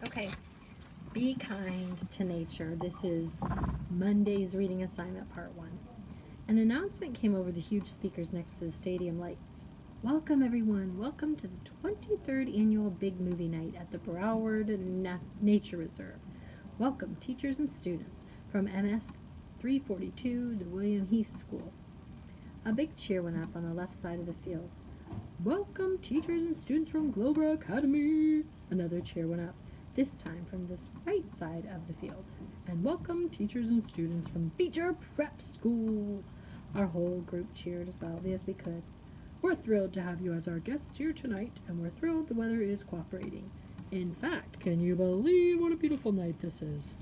Okay, be kind to nature. This is Monday's reading assignment part 1. An announcement came over the huge speakers next to the stadium lights. Welcome everyone, welcome to the 23rd annual Big Movie Night at the Broward Nature Reserve. Welcome teachers and students from MS 342, the William Heath School. A big cheer went up on the left side of the field. Welcome teachers and students from Glover Academy. Another cheer went up, this time from the right side of the field. And welcome teachers and students from Beecher Prep School. Our whole group cheered as loudly as we could. We're thrilled to have you as our guests here tonight, and we're thrilled the weather is cooperating. In fact, can you believe what a beautiful night this is?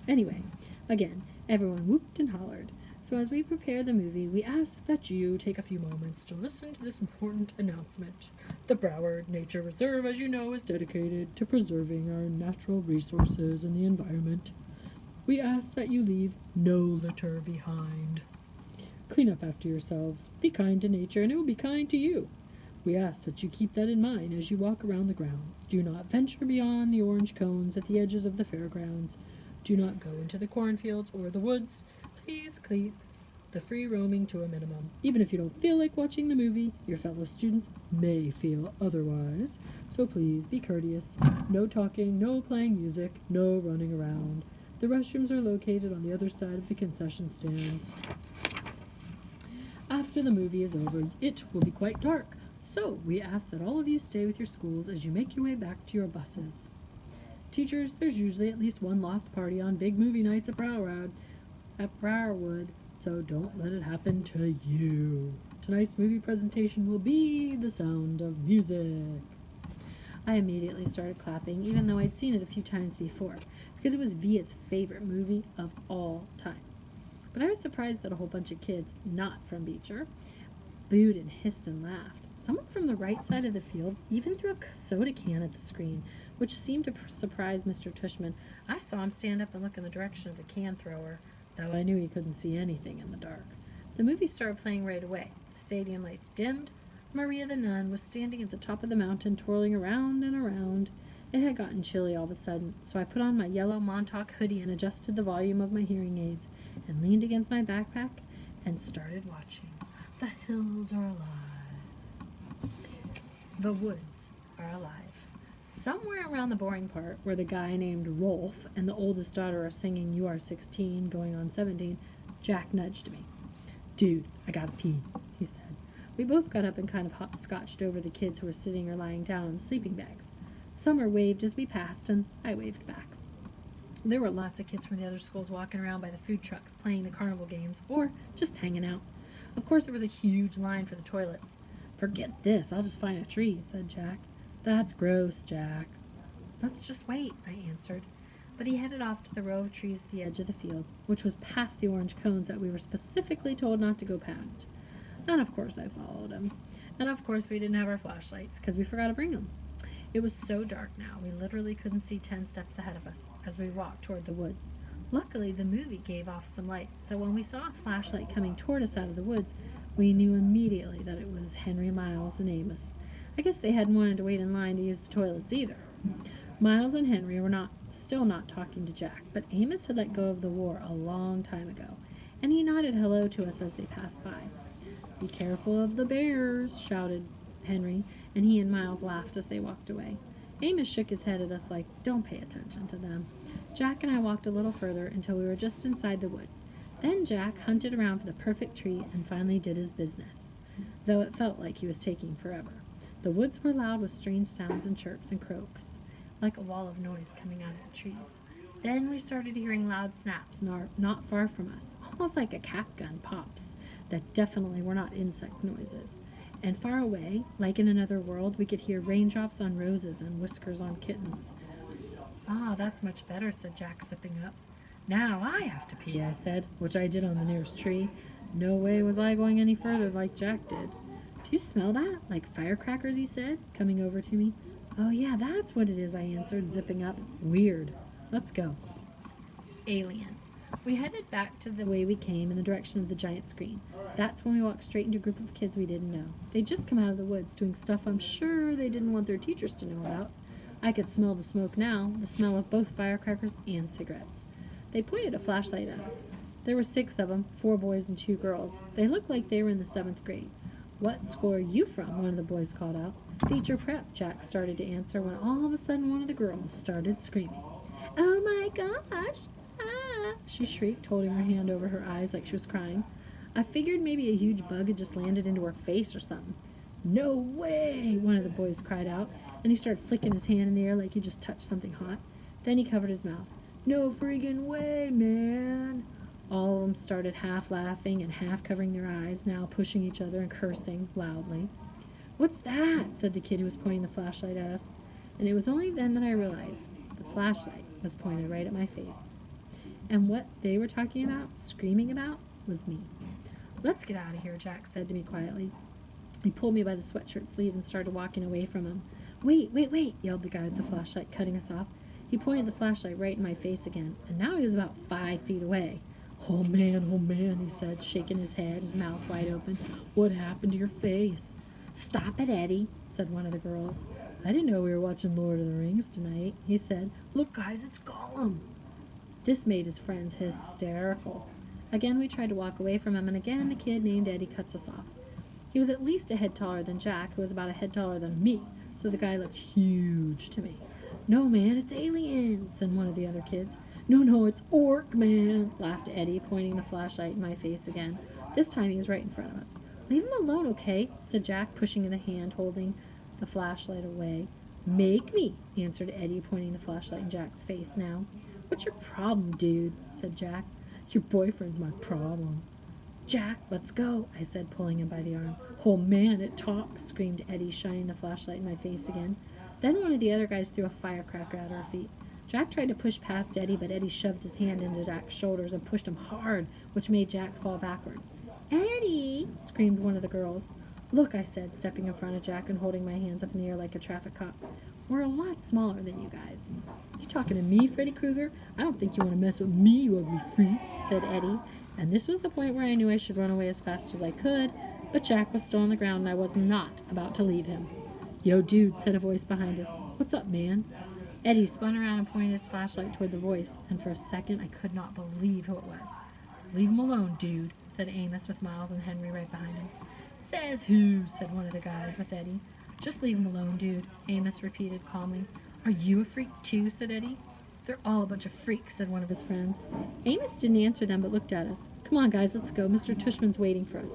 Anyway, again, everyone whooped and hollered. So as we prepare the movie, we ask that you take a few moments to listen to this important announcement. The Broward Nature Reserve, as you know, is dedicated to preserving our natural resources and the environment. We ask that you leave no litter behind. Clean up after yourselves, be kind to nature, and it will be kind to you. We ask that you keep that in mind as you walk around the grounds. Do not venture beyond the orange cones at the edges of the fairgrounds. Do not go into the cornfields or the woods. Please keep the free roaming to a minimum. Even if you don't feel like watching the movie, your fellow students may feel otherwise. So please be courteous. No talking, no playing music, no running around. The restrooms are located on the other side of the concession stands. After the movie is over, it will be quite dark. So we ask that all of you stay with your schools as you make your way back to your buses. Teachers, there's usually at least one lost party on big movie nights at Briarwood, so don't let it happen to you. Tonight's movie presentation will be The Sound of Music. I immediately started clapping, even though I'd seen it a few times before, because it was Via's favorite movie of all time. But I was surprised that a whole bunch of kids, not from Beecher, booed and hissed and laughed. Someone from the right side of the field even threw a soda can at the screen, which seemed to surprise Mr. Tushman. I saw him stand up and look in the direction of the can thrower, though I knew he couldn't see anything in the dark. The movie started playing right away. The stadium lights dimmed. Maria the nun was standing at the top of the mountain, twirling around and around. It had gotten chilly all of a sudden, so I put on my yellow Montauk hoodie and adjusted the volume of my hearing aids and leaned against my backpack and started watching. The hills are alive. The woods are alive. Somewhere around the boring part, where the guy named Rolf and the oldest daughter are singing You Are 16, going on 17, Jack nudged me. Dude, I gotta pee, he said. We both got up and kind of hopscotched over the kids who were sitting or lying down in the sleeping bags. Summer waved as we passed, and I waved back. There were lots of kids from the other schools walking around by the food trucks, playing the carnival games, or just hanging out. Of course, there was a huge line for the toilets. Forget this, I'll just find a tree, said Jack. That's gross, Jack. Let's just wait, I answered. But he headed off to the row of trees at the edge of the field, which was past the orange cones that we were specifically told not to go past. And of course I followed him. And of course we didn't have our flashlights, because we forgot to bring them. It was so dark now, we literally couldn't see 10 steps ahead of us as we walked toward the woods. Luckily, the movie gave off some light, so when we saw a flashlight coming toward us out of the woods, we knew immediately that it was Henry, Miles, and Amos. I guess they hadn't wanted to wait in line to use the toilets either. Miles and Henry were still not talking to Jack, but Amos had let go of the war a long time ago, and he nodded hello to us as they passed by. Be careful of the bears, shouted Henry, and he and Miles laughed as they walked away. Amos shook his head at us like, don't pay attention to them. Jack and I walked a little further until we were just inside the woods. Then Jack hunted around for the perfect tree and finally did his business, though it felt like he was taking forever. The woods were loud with strange sounds and chirps and croaks, like a wall of noise coming out of the trees. Then we started hearing loud snaps not far from us, almost like a cap gun pops, that definitely were not insect noises. And far away, like in another world, we could hear raindrops on roses and whiskers on kittens. Ah, that's much better, said Jack, sipping up. Now I have to pee, I said, which I did on the nearest tree. No way was I going any further like Jack did. Do you smell that? Like firecrackers, he said, coming over to me. Oh yeah, that's what it is, I answered, zipping up. Weird. Let's go. Alien. We headed back to the way we came in the direction of the giant screen. That's when we walked straight into a group of kids we didn't know. They'd just come out of the woods doing stuff I'm sure they didn't want their teachers to know about. I could smell the smoke now, the smell of both firecrackers and cigarettes. They pointed a flashlight at us. There were 6 of them, 4 boys and 2 girls. They looked like they were in the 7th grade. "What school are you from?" one of the boys called out. "Beecher Prep," Jack started to answer when all of a sudden one of the girls started screaming. "Oh my gosh! Ah!" she shrieked, holding her hand over her eyes like she was crying. I figured maybe a huge bug had just landed into her face or something. "No way!" one of the boys cried out, and he started flicking his hand in the air like he just touched something hot. Then he covered his mouth. "No friggin' way, man!" All of them started half laughing and half covering their eyes, now pushing each other and cursing loudly. "What's that?" said the kid who was pointing the flashlight at us. And it was only then that I realized the flashlight was pointed right at my face. And what they were talking about, screaming about, was me. "Let's get out of here," Jack said to me quietly. He pulled me by the sweatshirt sleeve and started walking away from him. Wait, yelled the guy with the flashlight, cutting us off. He pointed the flashlight right in my face again, and now he was about 5 feet away. Oh man, he said, shaking his head, his mouth wide open. "What happened to your face?" "Stop it, Eddie," said one of the girls. "I didn't know we were watching Lord of the Rings tonight," he said. "Look, guys, it's Gollum." This made his friends hysterical. Again we tried to walk away from him, and again the kid named Eddie cuts us off. He was at least a head taller than Jack, who was about a head taller than me, so the guy looked huge to me. "No, man, it's aliens," said one of the other kids. No, it's Orc Man," laughed Eddie, pointing the flashlight in my face again. This time he was right in front of us. "Leave him alone, okay?" said Jack, pushing the hand holding the flashlight away. "Make me," answered Eddie, pointing the flashlight in Jack's face now. "What's your problem, dude?" said Jack. "Your boyfriend's my problem." "Jack, let's go," I said, pulling him by the arm. "Oh man, it talks," screamed Eddie, shining the flashlight in my face again. Then one of the other guys threw a firecracker at our feet. Jack tried to push past Eddie, but Eddie shoved his hand into Jack's shoulders and pushed him hard, which made Jack fall backward. "Eddie!" screamed one of the girls. "Look," I said, stepping in front of Jack and holding my hands up in the air like a traffic cop. "We're a lot smaller than you guys." "You talking to me, Freddy Krueger? I don't think you want to mess with me, you ugly freak," said Eddie. And this was the point where I knew I should run away as fast as I could, but Jack was still on the ground and I was not about to leave him. "Yo, dude," said a voice behind us. "What's up, man?" Eddie spun around and pointed his flashlight toward the voice, and for a second I could not believe who it was. "Leave him alone, dude," said Amos with Miles and Henry right behind him. "Says who?" said one of the guys with Eddie. "Just leave him alone, dude," Amos repeated calmly. "Are you a freak too?" said Eddie. "They're all a bunch of freaks," said one of his friends. Amos didn't answer them but looked at us. "Come on, guys, let's go. Mr. Tushman's waiting for us."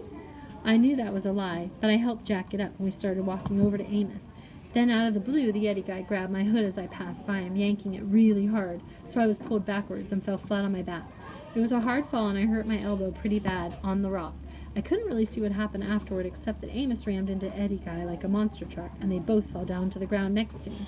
I knew that was a lie, but I helped Jack get up and we started walking over to Amos. Then out of the blue, the Eddie guy grabbed my hood as I passed by him, yanking it really hard, so I was pulled backwards and fell flat on my back. It was a hard fall and I hurt my elbow pretty bad on the rock. I couldn't really see what happened afterward except that Amos rammed into Eddie guy like a monster truck and they both fell down to the ground next to me.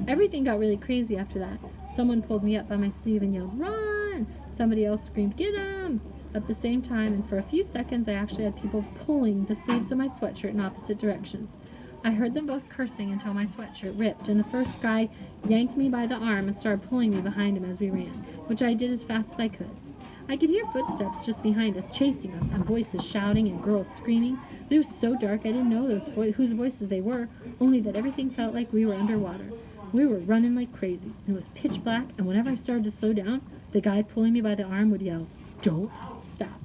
Everything got really crazy after that. Someone pulled me up by my sleeve and yelled, "Run!" Somebody else screamed, "Get him!" At the same time, and for a few seconds I actually had people pulling the sleeves of my sweatshirt in opposite directions. I heard them both cursing until my sweatshirt ripped, and the first guy yanked me by the arm and started pulling me behind him as we ran, which I did as fast as I could. I could hear footsteps just behind us, chasing us, and voices shouting and girls screaming, but it was so dark I didn't know whose voices they were, only that everything felt like we were underwater. We were running like crazy, and it was pitch black, and whenever I started to slow down, the guy pulling me by the arm would yell, "Don't stop."